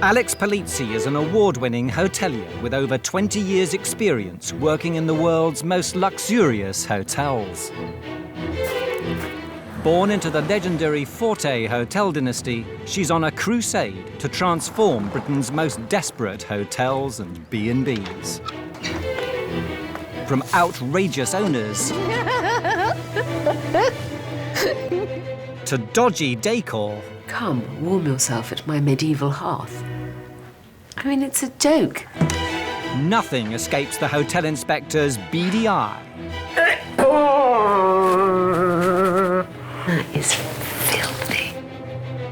Alex Polizzi is an award-winning hotelier with over 20 years' experience working in the world's most luxurious hotels. Born into the legendary Forte hotel dynasty, she's on a crusade to transform Britain's most desperate hotels and B&Bs. From outrageous owners to dodgy decor. Come, warm yourself at my medieval hearth. I mean, it's a joke. Nothing escapes the hotel inspector's beady eye. That is filthy.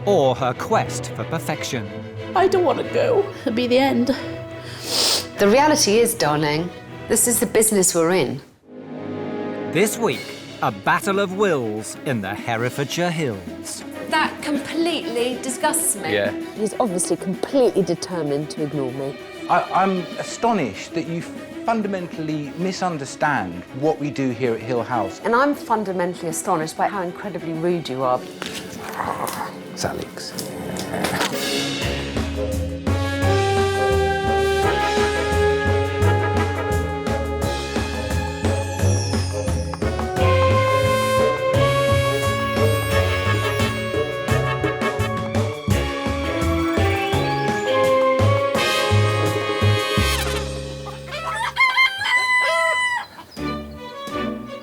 Or her quest for perfection. I don't want to go. It'll be the end. The reality is, darling, this is the business we're in. This week, a battle of wills in the Herefordshire Hills. That completely disgusts me. Yeah. He's obviously completely determined to ignore me. I'm astonished that you fundamentally misunderstand what we do here at Hill House. And I'm fundamentally astonished by how incredibly rude you are. It's Alex.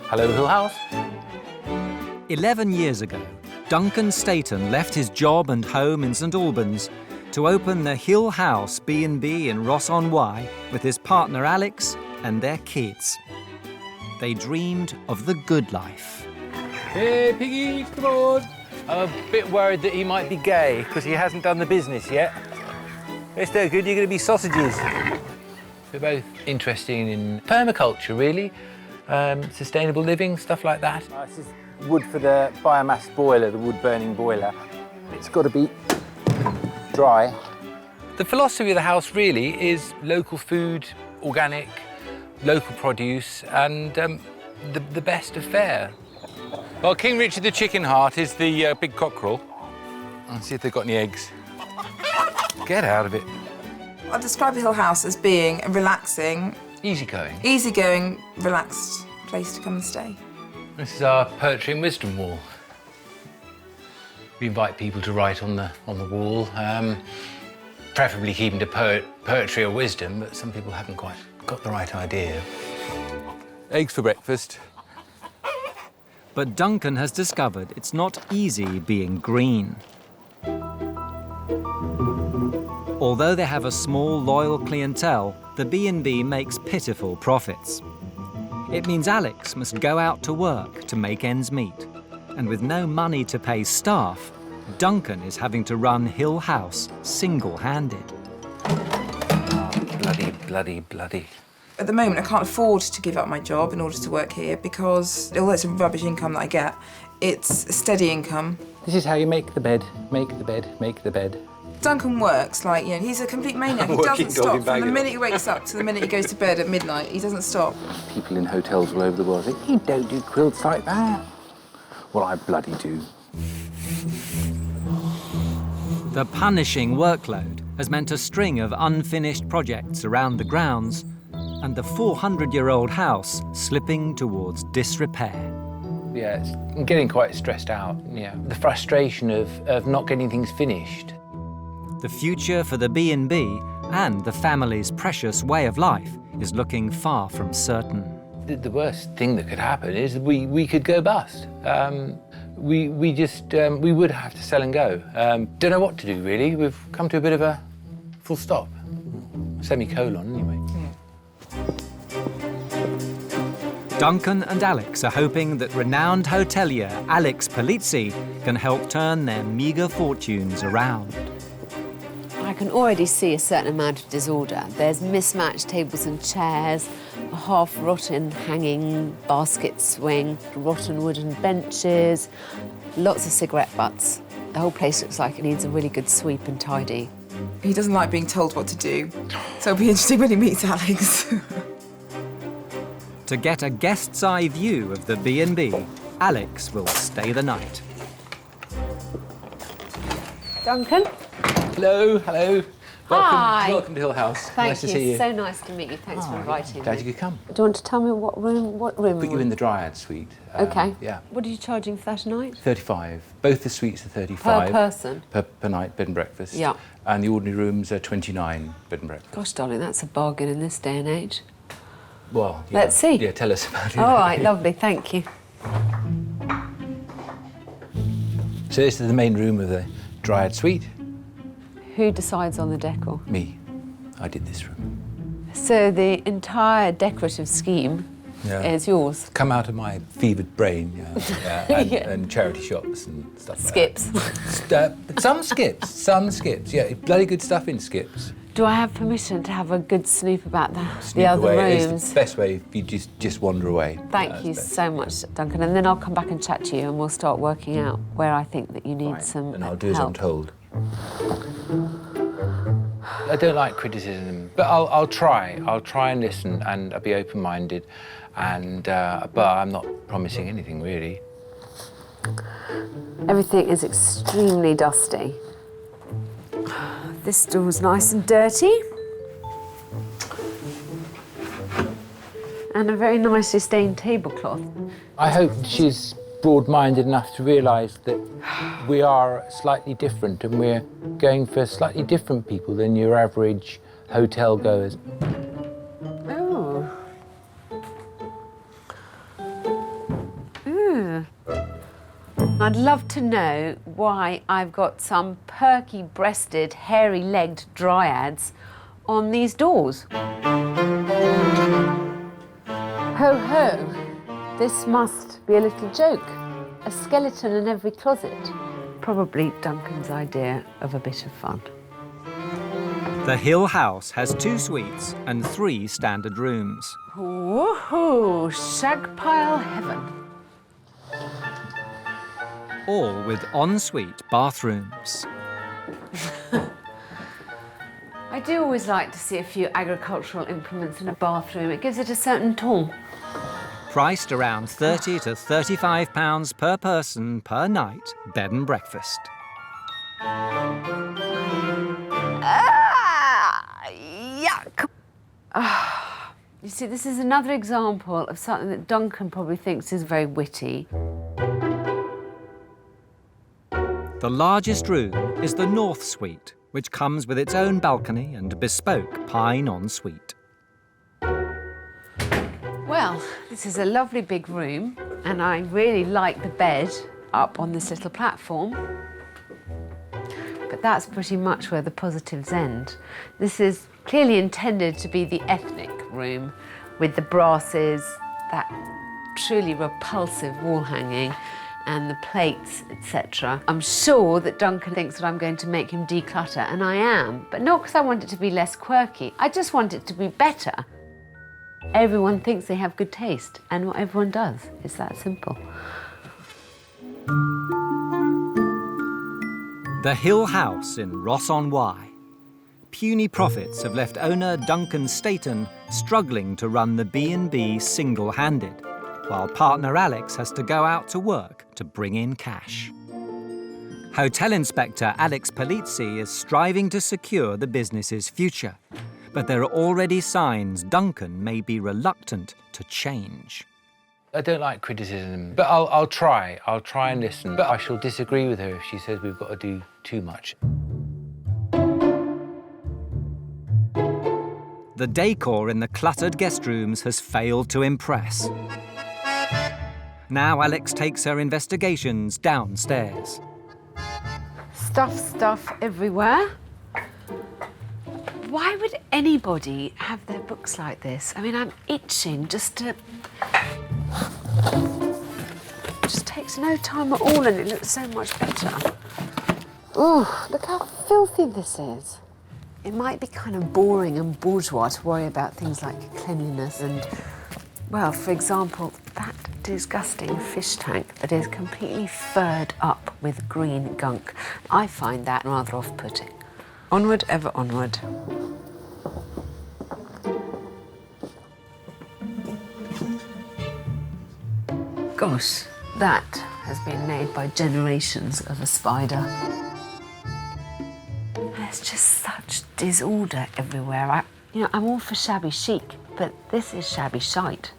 Hello, Hill House. 11 years ago, Duncan Staton left his job and home in St Albans to open the Hill House B&B in Ross-on-Wye with his partner Alex and their kids. They dreamed of the good life. Hey, Piggy, come on. I'm a bit worried that he might be gay because he hasn't done the business yet. It's no good, you're going to be sausages. We're both interested in permaculture, really. Sustainable living, stuff like that. This is wood for the biomass boiler, the wood-burning boiler. It's got to be dry. The philosophy of the house really is local food, organic, local produce, and the best of fare. Well, King Richard the chicken heart is the big cockerel. Let's see if they've got any eggs. Get out of it. I describe the Hill House as being a relaxing, easygoing, relaxed place to come and stay. This is our poetry and wisdom wall. We invite people to write on the wall, preferably keeping to poetry or wisdom, but some people haven't quite got the right idea. Eggs for breakfast. But Duncan has discovered it's not easy being green. Although they have a small, loyal clientele, the B&B makes pitiful profits. It means Alex must go out to work to make ends meet. And with no money to pay staff, Duncan is having to run Hill House single-handed. Bloody. At the moment, I can't afford to give up my job in order to work here because, although it's a rubbish income that I get, it's a steady income. This is how you make the bed, make the bed, make the bed. Duncan works like, he's a complete maniac. He doesn't stop from the minute he wakes up to the minute he goes to bed at midnight. He doesn't stop. People in hotels all over the world say, you don't do quilts like that. Well, I bloody do. The punishing workload has meant a string of unfinished projects around the grounds and the 400-year-old house slipping towards disrepair. Yeah, I'm getting quite stressed out, The frustration of not getting things finished. The future for the B&B and the family's precious way of life is looking far from certain. The worst thing that could happen is that we could go bust. We would have to sell and go. Don't know what to do, really. We've come to a bit of a full stop. Semicolon, anyway. Duncan and Alex are hoping that renowned hotelier Alex Polizzi can help turn their meagre fortunes around. I can already see a certain amount of disorder. There's mismatched tables and chairs, a half-rotten hanging basket swing, rotten wooden benches, lots of cigarette butts. The whole place looks like it needs a really good sweep and tidy. He doesn't like being told what to do, so it'll be interesting when he meets Alex. To get a guest's eye view of the B&B, Alex will stay the night. Duncan? Hello. Hi. Welcome to Hill House. Thank nice you. to see you. So nice to meet you. Thanks for inviting Glad me. you could come. Do you want to tell me what room? Put you in the Dryad suite. Okay. Yeah. What are you charging for that a night? 35. Both the suites are 35. Per person? Per night, bed and breakfast. Yeah. And the ordinary rooms are 29, bed and breakfast. Gosh, darling, that's a bargain in this day and age. Well, yeah. Let's see. Yeah, tell us about it. All right, lovely. Thank you. So this is the main room of the Dryad suite. Who decides on the decor? Me. I did this room. So the entire decorative scheme is yours. Come out of my fevered brain, and charity shops and stuff Skips. like that. Some skips, yeah. Bloody good stuff in skips. Do I have permission to have a good snoop about the Snoop other away. It's rooms? the best way if you just wander away. Thank you so much, Duncan. And then I'll come back and chat to you and we'll start working out where I think that you need some And I'll do as I'm help. told. I don't like criticism, but I'll try. I'll try and listen, and I'll be open-minded, and but I'm not promising anything really. Everything is extremely dusty. This door's nice and dirty. And a very nicely stained tablecloth. I hope she's broad-minded enough to realise that we are slightly different, and we're going for slightly different people than your average hotel goers. Oh. Ooh. I'd love to know why I've got some perky-breasted, hairy-legged dryads on these doors. Ho ho, this must be a little joke. A skeleton in every closet. Probably Duncan's idea of a bit of fun. The Hill House has 2 suites and 3 standard rooms. Woohoo! Shagpile heaven. All with ensuite bathrooms. I do always like to see a few agricultural implements in a bathroom. It gives it a certain ton. Priced around £30 to £35 per person per night, bed and breakfast. Yuck! You see, this is another example of something that Duncan probably thinks is very witty. The largest room is the North Suite, which comes with its own balcony and bespoke pine ensuite. Well, this is a lovely big room, and I really like the bed up on this little platform. But that's pretty much where the positives end. This is clearly intended to be the ethnic room with the brasses, that truly repulsive wall hanging, and the plates, etc. I'm sure that Duncan thinks that I'm going to make him declutter, and I am, but not because I want it to be less quirky. I just want it to be better. Everyone thinks they have good taste, and not everyone does. It's that simple. The Hill House in Ross-on-Wye. Puny profits have left owner Duncan Staton struggling to run the B&B single-handed, while partner Alex has to go out to work to bring in cash. Hotel inspector Alex Polizzi is striving to secure the business's future, but there are already signs Duncan may be reluctant to change. I don't like criticism, but I'll try. I'll try and listen, but I shall disagree with her if she says we've got to do too much. The decor in the cluttered guest rooms has failed to impress. Now Alex takes her investigations downstairs. Stuff everywhere. Why would anybody have their books like this? I mean, I'm itching just to... It just takes no time at all and it looks so much better. Oh, look how filthy this is. It might be kind of boring and bourgeois to worry about things like cleanliness and, well, for example, that disgusting fish tank that is completely furred up with green gunk. I find that rather off-putting. Onward, ever onward. Gosh, that has been made by generations of a spider. There's just such disorder everywhere. I'm all for shabby chic, but this is shabby shite.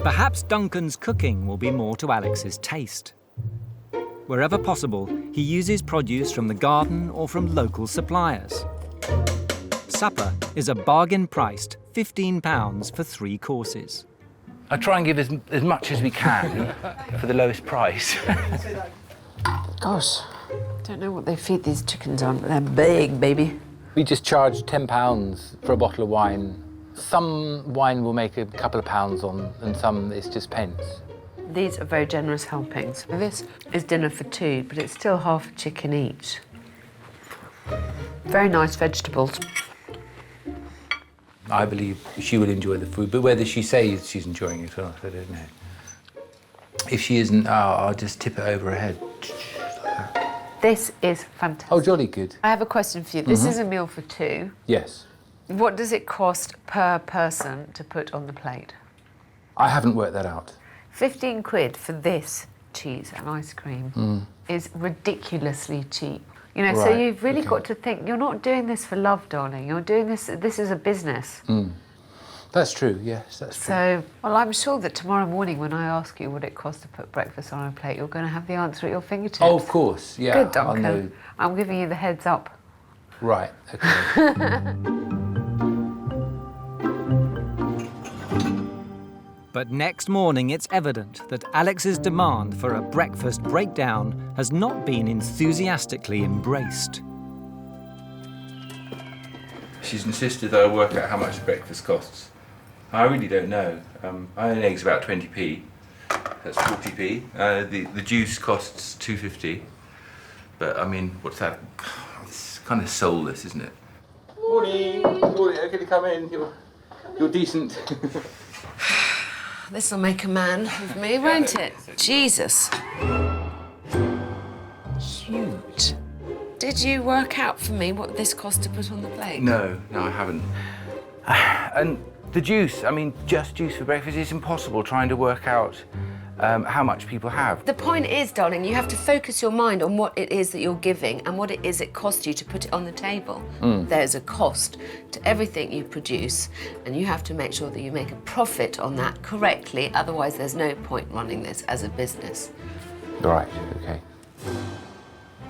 Perhaps Duncan's cooking will be more to Alex's taste. Wherever possible, he uses produce from the garden or from local suppliers. Supper is a bargain-priced £15 for 3 courses. I try and give as much as we can for the lowest price. Gosh, don't know what they feed these chickens on, but they're big, baby. We just charge £10 for a bottle of wine. Some wine will make a couple of pounds on, and some it's just pence. These are very generous helpings. This is dinner for 2, but it's still half a chicken each. Very nice vegetables. I believe she will enjoy the food, but whether she says she's enjoying it or not, I don't know. If she isn't, I'll just tip it over her head. This is fantastic. Oh, jolly good. I have a question for you. This is a meal for 2. Yes. What does it cost per person to put on the plate? I haven't worked that out. 15 quid for this cheese and ice cream is ridiculously cheap. You know, so Right, you've really okay. got to think, you're not doing this for love, darling. You're doing this is a business. That's true, yes, that's true. So, well, I'm sure that tomorrow morning when I ask you what it costs to put breakfast on a plate, you're going to have the answer at your fingertips. Oh, of course, yeah. Good, Duncan. I'll know. I'm giving you the heads up. Right, okay. But next morning, it's evident that Alex's demand for a breakfast breakdown has not been enthusiastically embraced. She's insisted that I work out how much the breakfast costs. I really don't know. I own eggs about 20p. That's 40p. The juice costs 2.50. But I mean, what's that? It's kind of soulless, isn't it? Morning. Morning. Okay to come in. You're decent. This'll make a man of me, won't it? Jesus. Huge. Did you work out for me what this cost to put on the plate? No, I haven't. And the juice, I mean, just juice for breakfast is impossible trying to work out how much people have. The point is, darling, you have to focus your mind on what it is that you're giving and what it is it costs you to put it on the table. There's a cost to everything you produce, and you have to make sure that you make a profit on that correctly, otherwise there's no point running this as a business. Right, okay.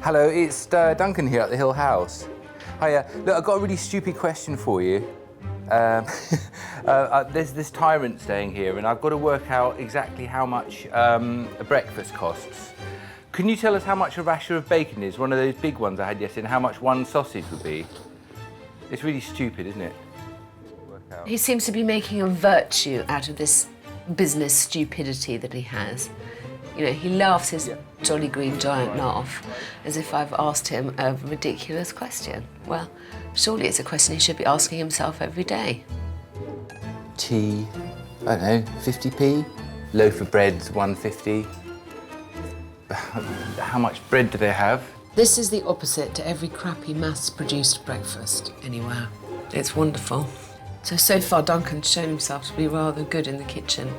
Hello, it's Duncan here at the Hill House. Hiya. Look, I've got a really stupid question for you. There's this tyrant staying here, and I've got to work out exactly how much a breakfast costs. Can you tell us how much a rasher of bacon is? One of those big ones I had yesterday, and how much one sausage would be? It's really stupid, isn't it? Work out. He seems to be making a virtue out of this business stupidity that he has. You know, he laughs his jolly green giant laugh as if I've asked him a ridiculous question. Well, surely it's a question he should be asking himself every day. Tea, I don't know, 50p? Loaf of bread's 1.50. How much bread do they have? This is the opposite to every crappy mass-produced breakfast anywhere. It's wonderful. So far Duncan's shown himself to be rather good in the kitchen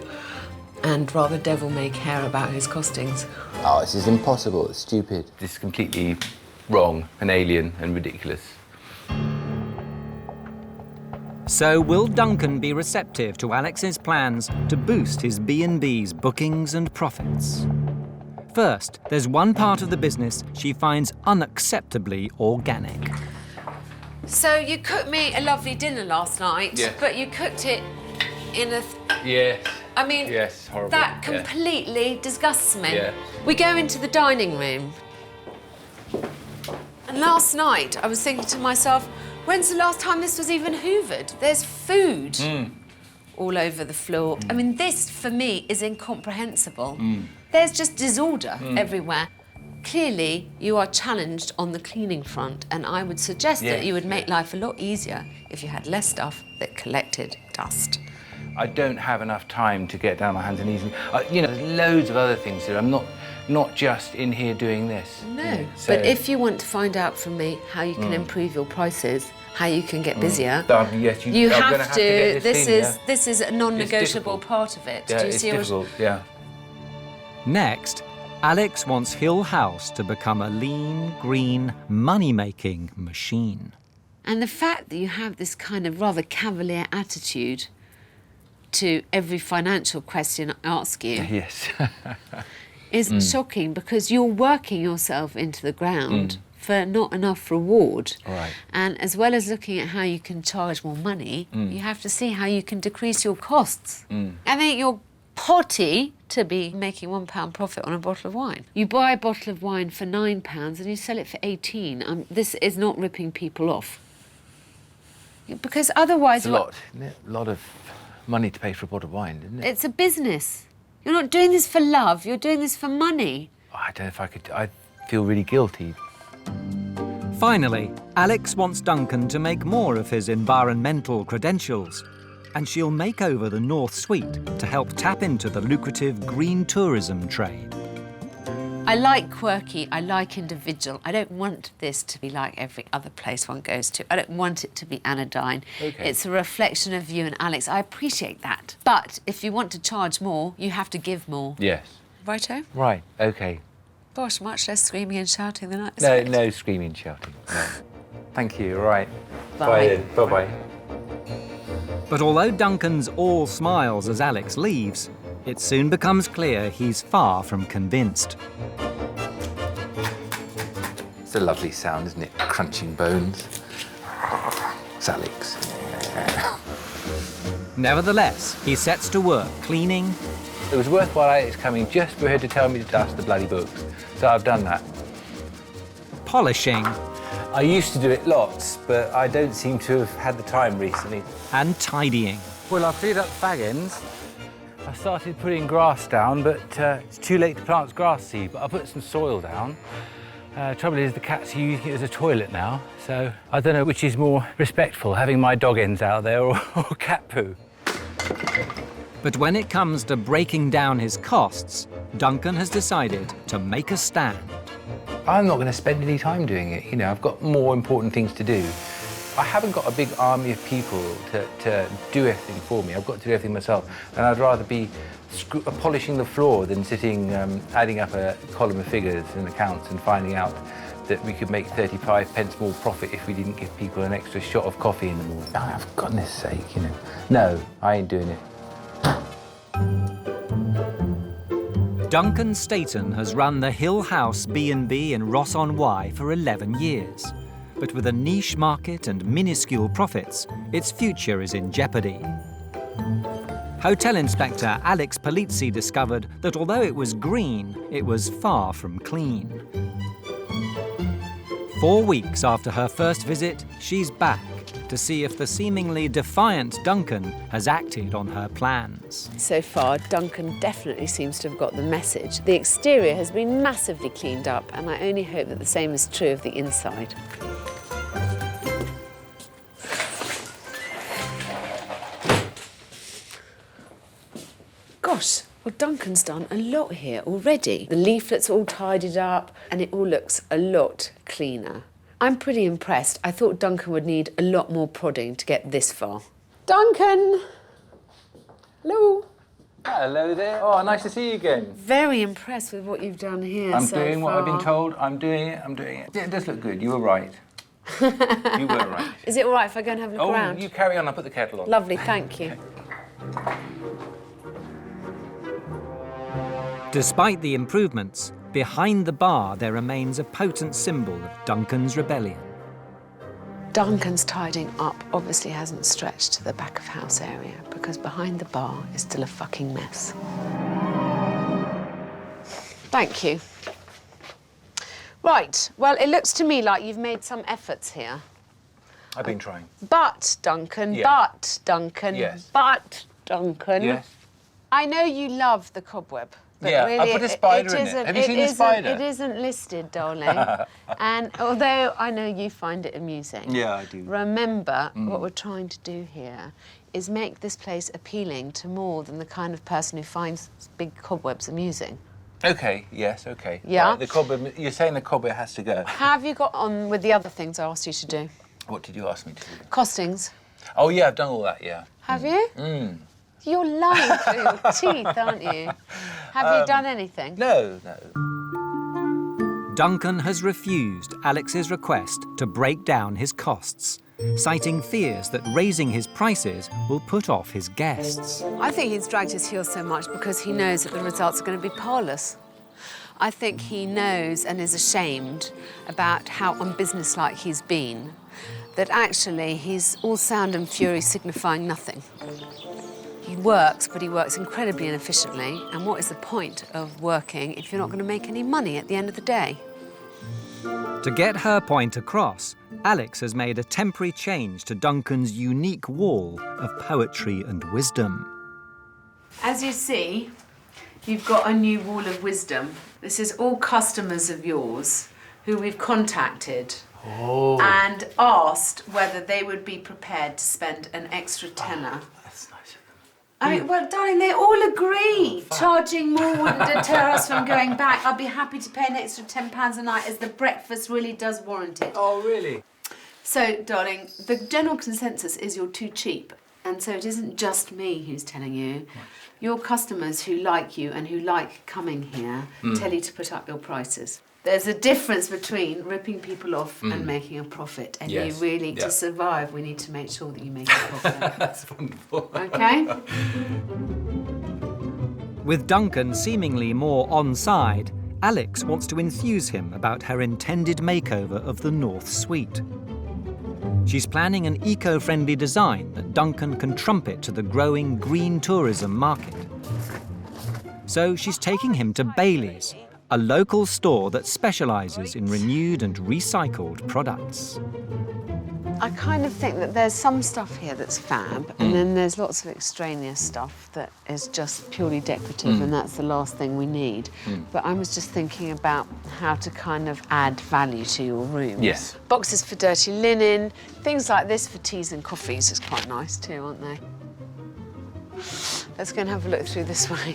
and rather devil-may-care about his costings. Oh, this is impossible, it's stupid. This is completely wrong and alien and ridiculous. So will Duncan be receptive to Alex's plans to boost his B&B's bookings and profits? First, there's one part of the business she finds unacceptably organic. So you cooked me a lovely dinner last night, Yes. but you cooked it in a... Yes. I mean, Yes, horrible. that Yeah. completely disgusts me. Yeah. We go into the dining room, and last night I was thinking to myself, when's the last time this was even hoovered? There's food all over the floor. I mean, this, for me, is incomprehensible. There's just disorder everywhere. Clearly, you are challenged on the cleaning front, and I would suggest that you would make life a lot easier if you had less stuff that collected dust. I don't have enough time to get down on my hands and knees. And, you know, there's loads of other things here. I'm not just in here doing this. No, you know, so- but if you want to find out from me how you can improve your prices, how you can get busier, Yes, you I'm gonna have to. get This clean, is this is a non-negotiable difficult. part of it. Yeah, Do you it's see difficult, yeah. Next, Alex wants Hill House to become a lean, green, money-making machine. And the fact that you have this kind of rather cavalier attitude to every financial question I ask you Yes. is shocking, because you're working yourself into the ground for not enough reward. Right. And as well as looking at how you can charge more money, you have to see how you can decrease your costs. I think you're potty to be making £1 profit on a bottle of wine. You buy a bottle of wine for £9 and you sell it for 18. This is not ripping people off. Because otherwise... It's a lot, isn't it? A lot of money to pay for a bottle of wine, isn't it? It's a business. You're not doing this for love, you're doing this for money. I don't know if I could... I feel really guilty. Finally, Alex wants Duncan to make more of his environmental credentials, and she'll make over the North Suite to help tap into the lucrative green tourism trade. I like quirky, I like individual. I don't want this to be like every other place one goes to. I don't want it to be anodyne. Okay. It's a reflection of you and Alex. I appreciate that. But if you want to charge more, you have to give more. Yes. Righto? Right, OK. Gosh, much less screaming and shouting than I No, expected. no screaming and shouting. No. Thank you, right. Bye. Then. Bye-bye. But although Duncan's all smiles as Alex leaves, it soon becomes clear he's far from convinced. It's a lovely sound, isn't it? Crunching bones. It's Alex. Nevertheless, he sets to work cleaning, It was worthwhile Alex coming just for her to tell me to dust the bloody books. So I've done that. polishing, I used to do it lots, but I don't seem to have had the time recently. and tidying. Well, I've cleared up the fag ends. I started putting grass down, but it's too late to plant grass seed, but I put some soil down. Trouble is, the cats are using it as a toilet now, so I don't know which is more respectful, having my dog ends out there or cat poo. But when it comes to breaking down his costs, Duncan has decided to make a stand. I'm not going to spend any time doing it. You know, I've got more important things to do. I haven't got a big army of people to do everything for me. I've got to do everything myself, and I'd rather be polishing the floor than sitting adding up a column of figures and accounts and finding out that we could make 35 pence more profit if we didn't give people an extra shot of coffee in the morning. Oh, for goodness sake, you know. No, I ain't doing it. Duncan Staton has run the Hill House B&B in Ross-on-Wye for 11 years. But with a niche market and minuscule profits, its future is in jeopardy. Hotel inspector Alex Polizzi discovered that although it was green, it was far from clean. 4 weeks after her first visit, she's back to see if the seemingly defiant Duncan has acted on her plans. So far, Duncan definitely seems to have got the message. The exterior has been massively cleaned up, and I only hope that the same is true of the inside. Gosh, well, Duncan's done a lot here already. The leaflets are all tidied up, and it all looks a lot cleaner. I'm pretty impressed. I thought Duncan would need a lot more prodding to get this far. Duncan! Hello. Hello there. Oh, nice to see you again. Very impressed with what you've done here I'm so doing what I've been far. told. I'm doing it. Yeah, it does look good. You were right. You were right. Is it all right if I go and have a look around? You carry on. I'll put the kettle on. Lovely, thank you. Despite the improvements, behind the bar there remains a potent symbol of Duncan's rebellion. Duncan's tidying up obviously hasn't stretched to the back of house area because behind the bar is still a fucking mess. Thank you. Right, well, it looks to me like you've made some efforts here. I've been trying. But, Duncan, Yeah. but, Duncan, Yes. but, Duncan. Yes. I know you love the cobweb. But Yeah, I really, put a spider in it. isn't- Have you seen the isn't- spider? It isn't listed, darling. And although I know you find it amusing, Yeah, I do. remember what we're trying to do here is make this place appealing to more than the kind of person who finds big cobwebs amusing. Okay. Yes. Okay. Yeah? Right, the cobweb. You're saying the cobweb has to go. Have you got on with the other things I asked you to do? What did you ask me to do? Costings. Oh yeah, I've done all that. Yeah. Have you? You're lying through your teeth, aren't you? Have you done anything? No. Duncan has refused Alex's request to break down his costs, citing fears that raising his prices will put off his guests. I think he's dragged his heels so much because he knows that the results are going to be parlous. I think he knows and is ashamed about how unbusinesslike he's been, that actually he's all sound and fury signifying nothing. He works, but he works incredibly inefficiently, and what is the point of working if you're not going to make any money at the end of the day? To get her point across, Alex has made a temporary change to Duncan's unique wall of poetry and wisdom. As you see, you've got a new wall of wisdom. This is all customers of yours who we've contacted and asked whether they would be prepared to spend an extra tenner. That's nice of them. I mean, well, darling, they all agree. Charging more wouldn't deter us from going back. I'd be happy to pay an extra £10 a night, as the breakfast really does warrant it. Oh, really? So, darling, the general consensus is you're too cheap. And so it isn't just me who's telling you. Your customers who like you and who like coming here tell you to put up your prices. There's a difference between ripping people off and making a profit. And you really, to survive, we need to make sure that you make a profit. That's wonderful. Okay? With Duncan seemingly more on side, Alex wants to enthuse him about her intended makeover of the North Suite. She's planning an eco-friendly design that Duncan can trumpet to the growing green tourism market. So she's taking him to Bailey's, a local store that specialises in renewed and recycled products. I kind of think that there's some stuff here that's fab, and then there's lots of extraneous stuff that is just purely decorative, and that's the last thing we need. But I was just thinking about how to kind of add value to your rooms. Yes. Boxes for dirty linen, things like this for teas and coffees is quite nice too, aren't they? Let's go and have a look through this way.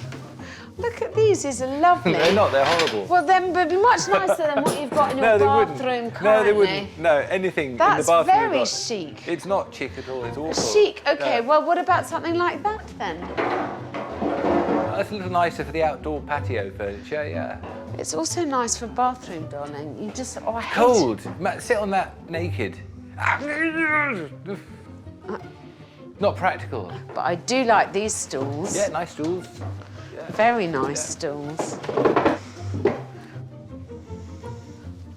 Look at these are lovely. They're not, they're horrible. Well, then they'd be much nicer than what you've got in your bathroom currently. No, they wouldn't. No, anything That's in the bathroom. very chic. It's not chic at all, it's awful. Chic, OK, No. well, what about something like that, then? That's a little nicer for the outdoor patio furniture, yeah. It's also nice for a bathroom, darling. You just, I hate... Cold. Sit on that naked. Not practical. But I do like these stools. Yeah, nice stools. Very nice stools.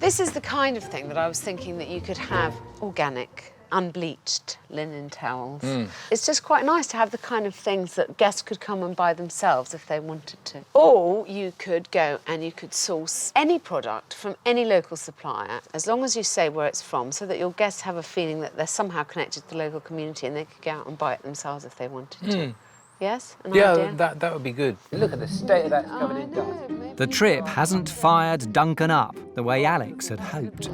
This is the kind of thing that I was thinking that you could have organic, unbleached linen towels. It's just quite nice to have the kind of things that guests could come and buy themselves if they wanted to. Or you could go and you could source any product from any local supplier, as long as you say where it's from, so that your guests have a feeling that they're somehow connected to the local community and they could go out and buy it themselves if they wanted to. Yes? An idea? that would be good. Look at the state of that covered in dust. The trip hasn't fired Duncan up the way Alex had hoped.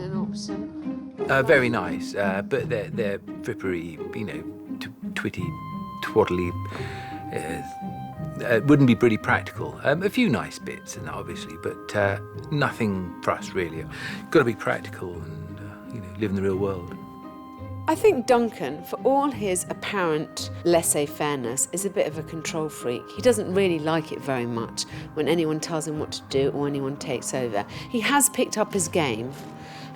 Very nice, but they're frippery, twitty, twaddly. Wouldn't be pretty practical. A few nice bits, and obviously, but nothing for us really. Got to be practical and live in the real world. I think Duncan, for all his apparent laissez-fairness, is a bit of a control freak. He doesn't really like it very much when anyone tells him what to do or anyone takes over. He has picked up his game,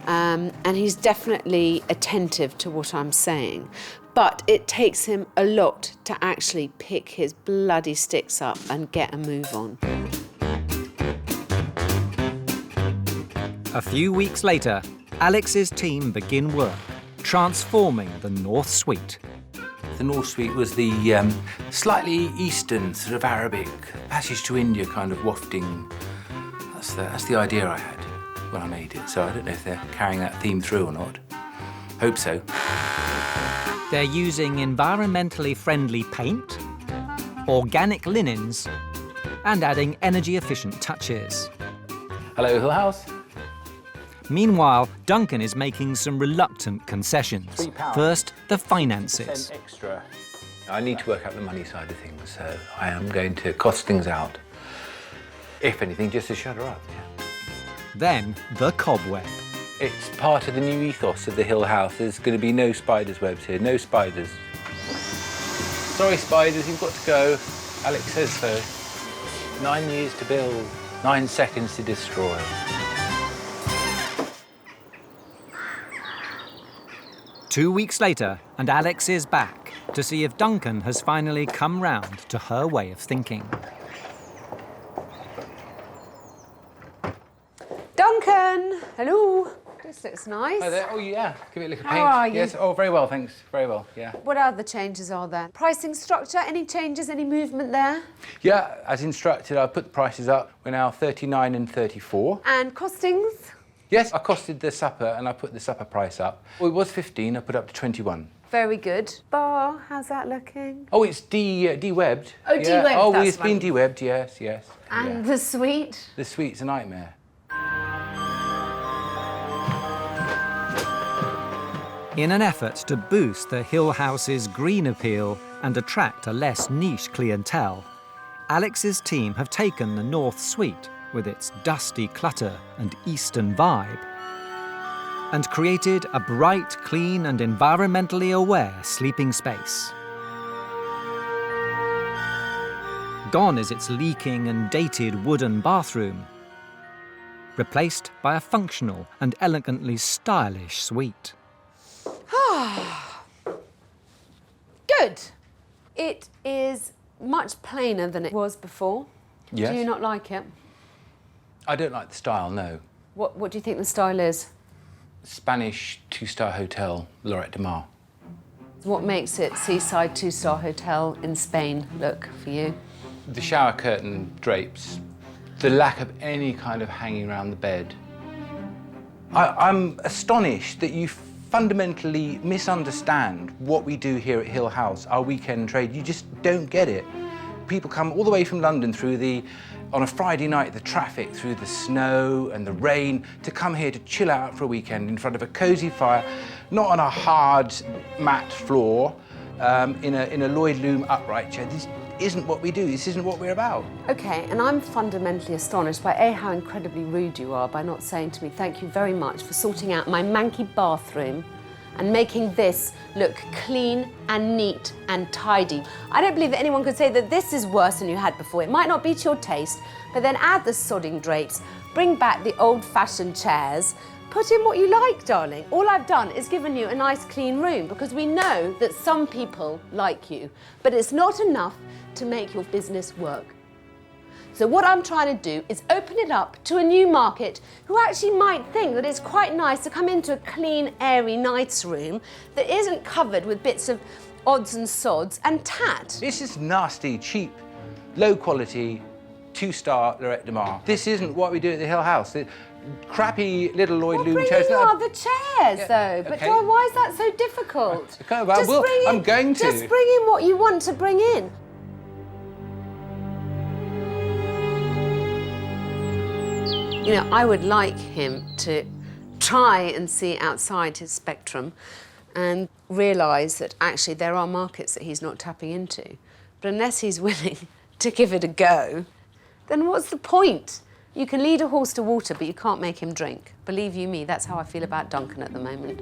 and he's definitely attentive to what I'm saying. But it takes him a lot to actually pick his bloody sticks up and get a move on. A few weeks later, Alex's team begin work, transforming the North Suite. The North Suite was the slightly eastern, sort of Arabic, passage to India kind of wafting. That's the idea I had when I made it, so I don't know if they're carrying that theme through or not. Hope so. They're using environmentally friendly paint, organic linens, and adding energy-efficient touches. Hello, Hill House. Meanwhile, Duncan is making some reluctant concessions. £3. First, the finances. Extra. I need to work out the money side of things, so I am going to cost things out. If anything, just to shut her up. Yeah. Then, the cobweb. It's part of the new ethos of the Hill House. There's going to be no spiders' webs here, no spiders. Sorry, spiders, you've got to go. Alex says so. 9 years to build, 9 seconds to destroy. 2 weeks later, and Alex is back to see if Duncan has finally come round to her way of thinking. Duncan! Hello. This looks nice. Hi there. Oh, yeah. Give it a lick of How paint. are you? Yes. Oh, very well, thanks. Very well, yeah. What other changes are there? Pricing structure, any changes, any movement there? Yeah, as instructed, I put the prices up. We're now 39 and 34. And costings? Yes, I costed the supper and I put the supper price up. Well, it was 15, I put up to 21. Very good. Bar, how's that looking? Oh, it's de-webbed. Oh, yeah. de-webbed, Oh, that's it's been right. de-webbed, yes, yes. And yeah. the suite? The suite's a nightmare. In an effort to boost the Hill House's green appeal and attract a less niche clientele, Alex's team have taken the North Suite, with its dusty clutter and Eastern vibe, and created a bright, clean and environmentally aware sleeping space. Gone is its leaking and dated wooden bathroom, replaced by a functional and elegantly stylish suite. Good. It is much plainer than it was before. Yes. Do you not like it? I don't like the style, no. What do you think the style is? Spanish two-star hotel, Lorette de Mar. What makes it seaside two-star hotel in Spain look for you? The shower curtain drapes, the lack of any kind of hanging around the bed. I'm astonished that you fundamentally misunderstand what we do here at Hill House, our weekend trade. You just don't get it. People come all the way from London on a Friday night, the traffic, through the snow and the rain, to come here to chill out for a weekend in front of a cosy fire, not on a hard mat floor, in a Lloyd Loom upright chair. This isn't what we do. This isn't what we're about. Okay, and I'm fundamentally astonished by A, how incredibly rude you are by not saying to me, thank you very much for sorting out my manky bathroom and making this look clean and neat and tidy. I don't believe that anyone could say that this is worse than you had before. It might not be to your taste, but then add the sodding drapes, bring back the old-fashioned chairs, put in what you like, darling. All I've done is given you a nice clean room because we know that some people like you, but it's not enough to make your business work. So what I'm trying to do is open it up to a new market who actually might think that it's quite nice to come into a clean, airy, nice room that isn't covered with bits of odds and sods and tat. This is nasty, cheap, low quality, two-star Lorette de Mar. This isn't what we do at the Hill House. The crappy little Lloyd Loom Bring chairs. in your other chairs, though. But okay. John, why is that so difficult? Okay, well, I'm going to. Just bring in what you want to bring in. You know, I would like him to try and see outside his spectrum and realise that actually there are markets that he's not tapping into. But unless he's willing to give it a go, then what's the point? You can lead a horse to water, but you can't make him drink. Believe you me, that's how I feel about Duncan at the moment.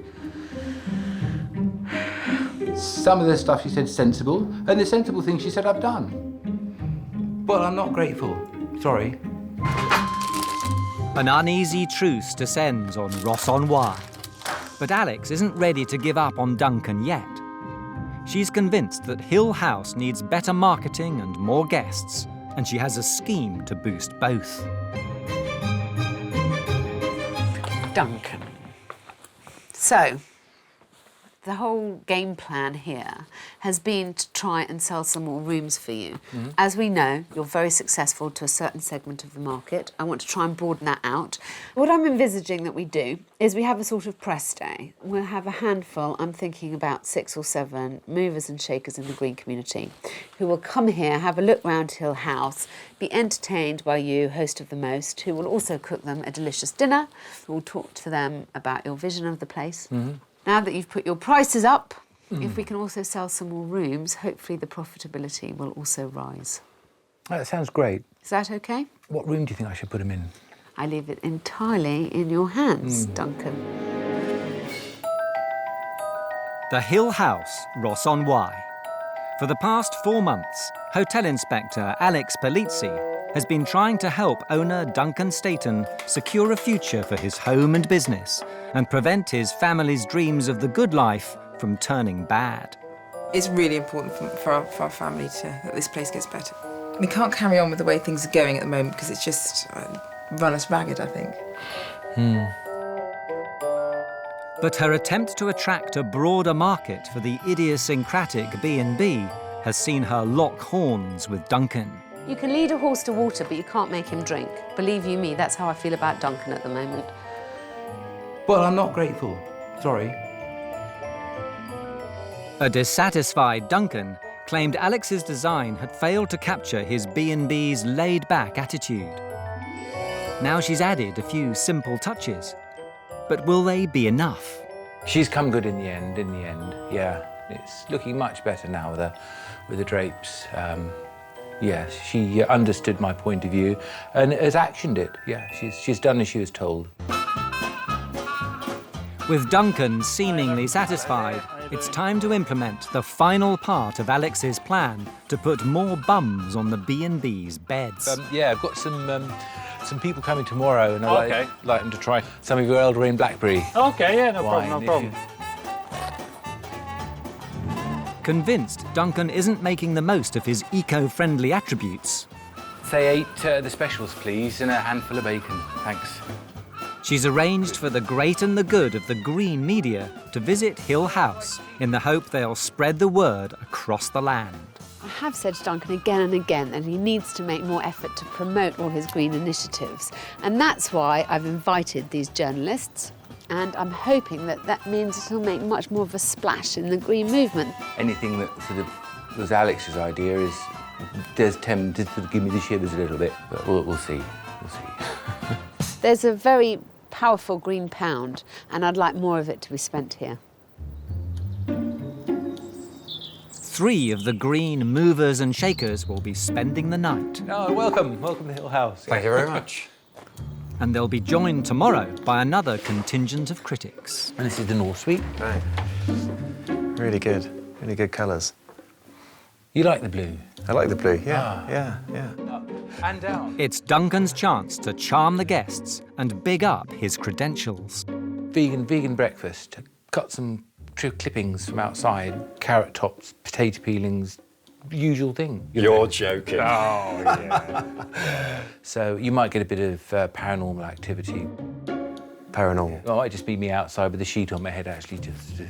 Some of the stuff she said sensible, and the sensible things she said I've done. Well, I'm not grateful. Sorry. An uneasy truce descends on Ross-on-Wye. But Alex isn't ready to give up on Duncan yet. She's convinced that Hill House needs better marketing and more guests, and she has a scheme to boost both. Duncan. So, the whole game plan here has been to try and sell some more rooms for you. Mm-hmm. As we know, you're very successful to a certain segment of the market. I want to try and broaden that out. What I'm envisaging that we do is we have a sort of press day. We'll have a handful, I'm thinking about 6 or 7 movers and shakers in the green community who will come here, have a look round Hill House, be entertained by you, host of the most, who will also cook them a delicious dinner. We'll talk to them about your vision of the place. Mm-hmm. Now that you've put your prices up, if we can also sell some more rooms, hopefully the profitability will also rise. Oh, that sounds great. Is that okay? What room do you think I should put him in? I leave it entirely in your hands, Duncan. The Hill House, Ross-on-Wye. For the past 4 months, Hotel Inspector Alex Polizzi has been trying to help owner Duncan Staton secure a future for his home and business and prevent his family's dreams of the good life from turning bad. It's really important for our family that this place gets better. We can't carry on with the way things are going at the moment because it's just run us ragged, I think. But her attempt to attract a broader market for the idiosyncratic B&B has seen her lock horns with Duncan. You can lead a horse to water, but you can't make him drink. Believe you me, that's how I feel about Duncan at the moment. Well, I'm not grateful. Sorry. A dissatisfied Duncan claimed Alex's design had failed to capture his B&B's laid-back attitude. Now she's added a few simple touches. But will they be enough? She's come good in the end, yeah. It's looking much better now with the drapes. Yes, she understood my point of view and has actioned it. Yeah, she's done as she was told. With Duncan seemingly satisfied, it's time to implement the final part of Alex's plan to put more bums on the B&B's beds. Yeah, I've got some people coming tomorrow, and I'd like them to try some of your elderberry blackberry. Okay, yeah, no wine, problem. Convinced Duncan isn't making the most of his eco-friendly attributes, Say 8 the specials, please, and a handful of bacon. Thanks. she's arranged for the great and the good of the green media to visit Hill House in the hope they'll spread the word across the land. I have said to Duncan again and again that he needs to make more effort to promote all his green initiatives. And that's why I've invited these journalists. And I'm hoping that means that he'll make much more of a splash in the green movement. Anything that sort of was Alex's idea does tend to sort of give me the shivers a little bit, but we'll see. We'll see. There's a very powerful green pound, and I'd like more of it to be spent here. 3 of the green movers and shakers will be spending the night. Oh, welcome to Hill House. Thank you very much. And they'll be joined tomorrow by another contingent of critics. And this is the North Suite. Right. Really good colours. You like the blue? I like the blue, Ah. yeah. Up and down. It's Duncan's chance to charm the guests and big up his credentials. Vegan breakfast. Cut some clippings from outside, carrot tops, potato peelings, usual thing. You're joking. Oh, yeah. So you might get a bit of paranormal activity. Paranormal. It might just be me outside with a sheet on my head, actually, just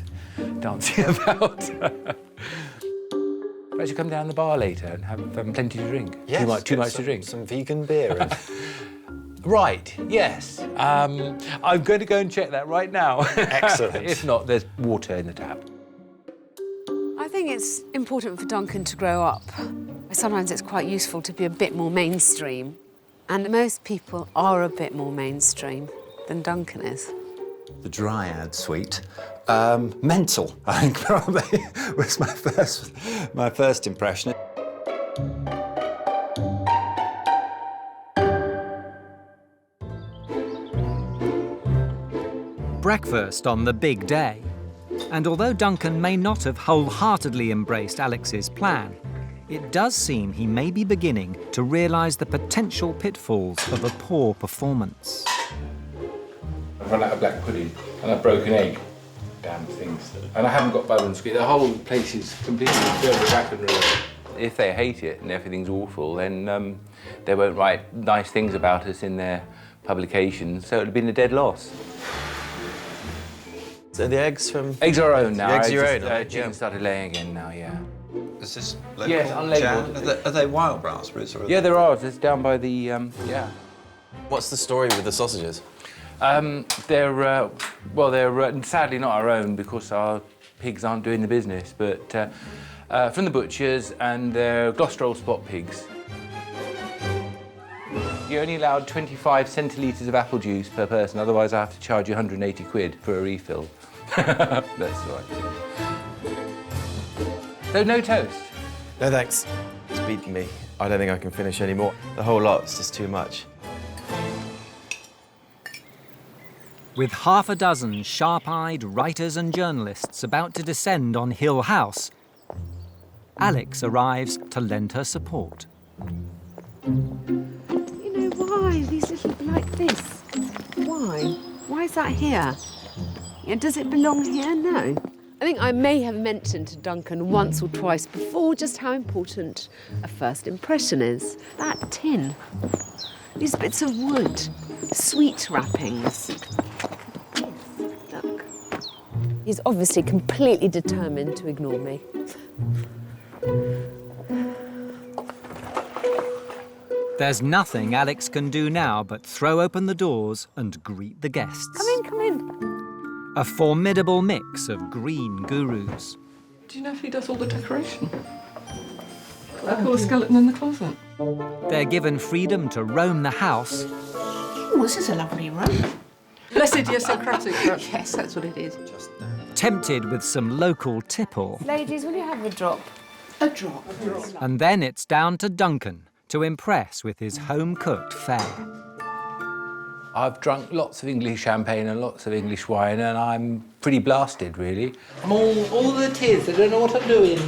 dancing about. Perhaps you come down the bar later and have plenty to drink. Yes, Too much to drink. Some vegan beer. And... Right, yes. I'm going to go and check that right now. Excellent. If not, there's water in the tap. I think it's important for Duncan to grow up. Sometimes it's quite useful to be a bit more mainstream. And most people are a bit more mainstream than Duncan is. The Dryad suite. Mental, I think, probably was my first impression. Breakfast on the big day. And although Duncan may not have wholeheartedly embraced Alex's plan, it does seem he may be beginning to realise the potential pitfalls of a poor performance. I've run out of black pudding and a broken egg. Damn things. And I haven't got butter and squeeze. The whole place is completely filled with rack and roll. If they hate it and everything's awful, then they won't write nice things about us in their publications, so it'll be a dead loss. So the eggs from... Eggs are our own now. The eggs are your Just, own, aren't they? chicken started laying again now, yeah. Is this local? Yes, unlabelled. jam? Are they wild raspberries? Or Yeah, there are. It's down by the, yeah. What's the story with the sausages? They're sadly not our own because our pigs aren't doing the business, but from the butchers, and they're Gloucester spot pigs. You're only allowed 25 centilitres of apple juice per person, otherwise I have to charge you 180 quid for a refill. That's right. So no toast? No, thanks. It's beating me. I don't think I can finish any more. The whole lot's just too much. With half a dozen sharp-eyed writers and journalists about to descend on Hill House, Alex arrives to lend her support. You know, why these little, like this? Why? Why is that here? Yeah, does it belong here? No. I think I may have mentioned to Duncan once or twice before just how important a first impression is. That tin, these bits of wood, sweet wrappings. Look. He's obviously completely determined to ignore me. There's nothing Alex can do now but throw open the doors and greet the guests. Come in, come in. A formidable mix of green gurus. Do you know if he does all the decoration? Like all the skeleton in the closet? They're given freedom to roam the house. Oh, this is a lovely room. Less idiosyncratic, perhaps. Yes, that's what it is. Tempted with some local tipple. Ladies, will you have a drop? A drop. And then it's down to Duncan to impress with his home-cooked fare. I've drunk lots of English champagne and lots of English wine, and I'm pretty blasted, really. I'm all the tears, I don't know what I'm doing.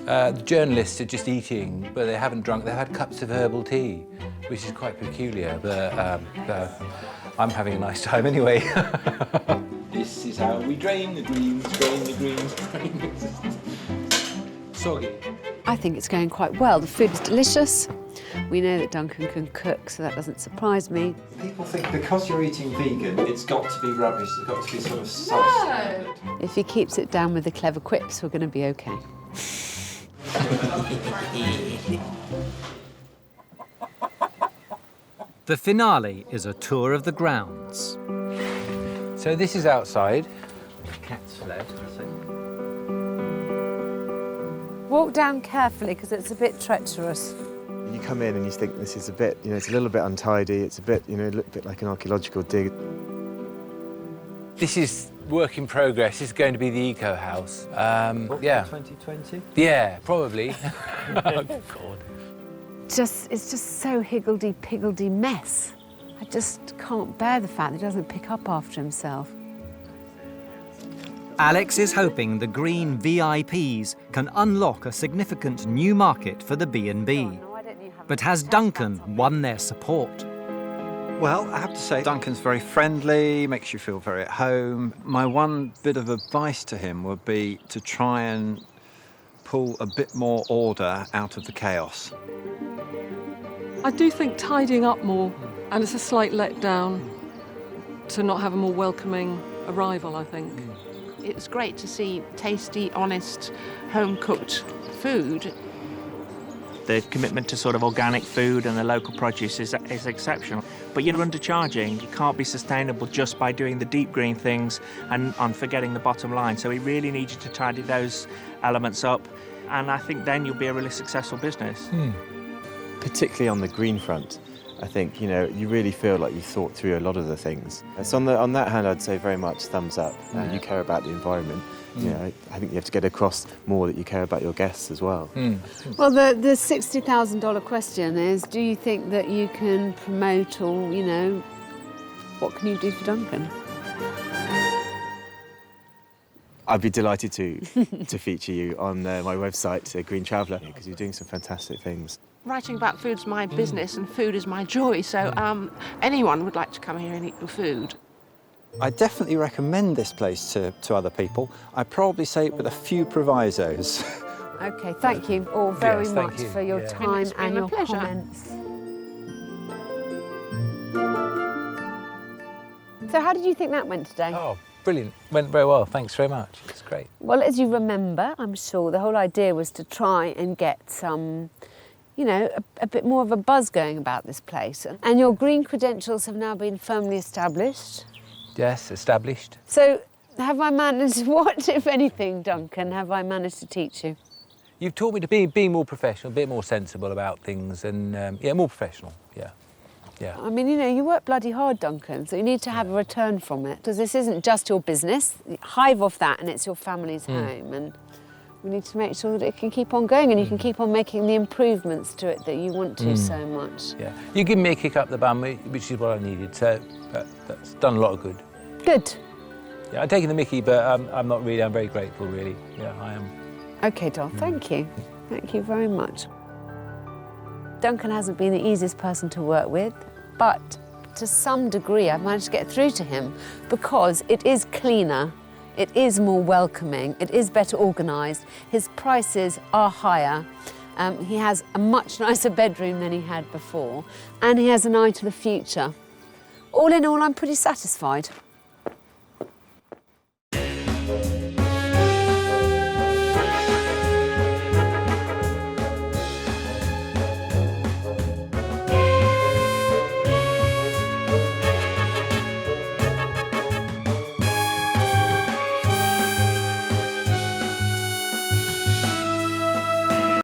The journalists are just eating, but they haven't drunk. They've had cups of herbal tea, which is quite peculiar, but I'm having a nice time anyway. This is how we drain the greens, drain the greens, drain the... Soggy. I think it's going quite well. The food is delicious. We know that Duncan can cook, so that doesn't surprise me. People think because you're eating vegan, it's got to be rubbish, it's got to be sort of substandard. If he keeps it down with the clever quips, we're going to be okay. The finale is a tour of the grounds. So this is outside. Cat's fled, I think. Walk down carefully, because it's a bit treacherous. You come in and you think this is a bit, it's a little bit untidy, it's a bit, a little bit like an archaeological dig. This is work in progress. This is going to be the eco house. Yeah. 2020? Yeah, probably. Oh, God. It's just so higgledy-piggledy mess. I just can't bear the fact that he doesn't pick up after himself. Alex is hoping the green VIPs can unlock a significant new market for the B&B. But has Duncan won their support? Well, I have to say, Duncan's very friendly, makes you feel very at home. My one bit of advice to him would be to try and pull a bit more order out of the chaos. I do think tidying up more, and it's a slight letdown to not have a more welcoming arrival, I think. It's great to see tasty, honest, home-cooked food. The commitment to sort of organic food and the local produce is exceptional. But you're undercharging. You can't be sustainable just by doing the deep green things and forgetting the bottom line. So we really need you to tidy those elements up. And I think then you'll be a really successful business. Particularly on the green front, I think, you really feel like you've thought through a lot of the things. So on that hand, I'd say very much thumbs up. You care about the environment. I think you have to get across more that you care about your guests as well. Well, the $60,000 question is, do you think that you can promote or, what can you do for Duncan? I'd be delighted to feature you on my website, Green Traveller, because you're doing some fantastic things. Writing about food's my business and food is my joy, so anyone would like to come here and eat your food. I definitely recommend this place to other people. I'd probably say it with a few provisos. OK, thank you all very Yes, thank much you. for your Yeah. time It's been and a your pleasure. comments. So how did you think that went today? Oh, brilliant. Went very well. Thanks very much. It's great. Well, as you remember, I'm sure, the whole idea was to try and get some, a bit more of a buzz going about this place. And your green credentials have now been firmly established. Yes, established. So have I managed, what, if anything, Duncan, have I managed to teach you? You've taught me to be more professional, a bit more sensible about things, and more professional. Yeah. I mean, you work bloody hard, Duncan, so you need to have a return from it. Because this isn't just your business. Hive off that and it's your family's home. And we need to make sure that it can keep on going and you can keep on making the improvements to it that you want to so much. Yeah. You've given me a kick up the bum, which is what I needed, so that's done a lot of good. Good. Yeah, I'm taking the mickey, but I'm not really. I'm very grateful, really. Yeah, I am. OK, Doll, thank you. Thank you very much. Duncan hasn't been the easiest person to work with, but to some degree I've managed to get through to him because it is cleaner It is more welcoming, it is better organised, his prices are higher, he has a much nicer bedroom than he had before, and he has an eye to the future. All in all, I'm pretty satisfied.